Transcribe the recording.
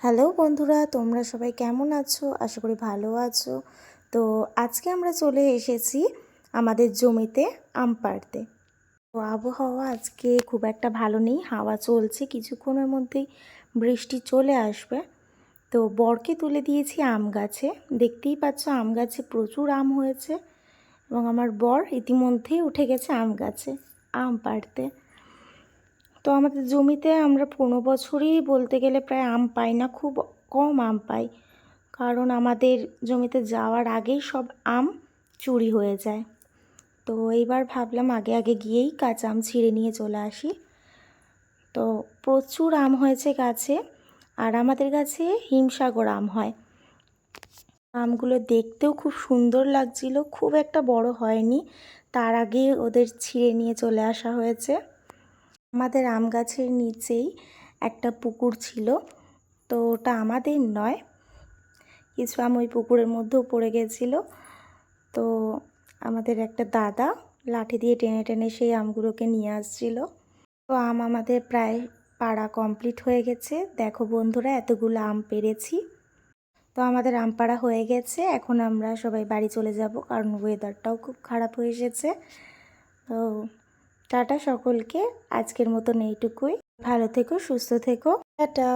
Hello বন্ধুরা, তোমরা সবাই কেমন আছো? আশা করি ভালো আছো। তো আজকে আমরা চলে এসেছি আমাদের জমিতে আম পাড়তে। তো আবহাওয়া আজকে খুব একটা ভালো নেই, হাওয়া চলছে, কিছুক্ষণের মধ্যেই বৃষ্টি চলে আসবে। তো বরকে তুলে দিয়েছি আম গাছে। দেখতেই পাচ্ছ আম গাছে প্রচুর আম হয়েছে এবং আমার বর ইতিমধ্যেই উঠে গেছে আম গাছে আম পাড়তে। তো আমাদের জমিতে আমরা 15 বছরই বলতে গেলে প্রায় আম পাই না, খুব কম আম পাই, কারণ আমাদের জমিতে যাওয়ার আগেই সব আম চুরি হয়ে যায়। তো এইবার ভাবলাম আগে আগে গিয়েই কাঁচা আম ছিঁড়ে নিয়ে চলে আসি। তো প্রচুর আম হয়েছে গাছে, আর আমাদের গাছে হিমসাগর আম হয়। আমগুলো দেখতেও খুব সুন্দর লাগছিল, খুব একটা বড় হয়নি, তার আগে ওদের ছিঁড়ে নিয়ে চলে আসা হয়েছে। আমাদের আম গাছের নিচেই একটা পুকুর ছিল, তো ওটা আমাদের নয়, কিছু আম ওই পুকুরের মধ্যেও পড়ে গেছিল। তো আমাদের একটা দাদা লাঠি দিয়ে টেনে টেনে সেই আমগুলোকে নিয়ে আসছিল। তো আম আমাদের প্রায় পাড়া কমপ্লিট হয়ে গেছে। দেখো বন্ধুরা, এতগুলো আম পেড়েছি। তো আমাদের আম পাড়া হয়ে গেছে, এখন আমরা সবাই বাড়ি চলে যাব, কারণ ওয়েদারটাও খুব খারাপ হয়ে এসেছে। তো টাটা সকলকে, আজকের মতন এইটুকুই। ভালো থেকো, সুস্থ থেকো, টাটা।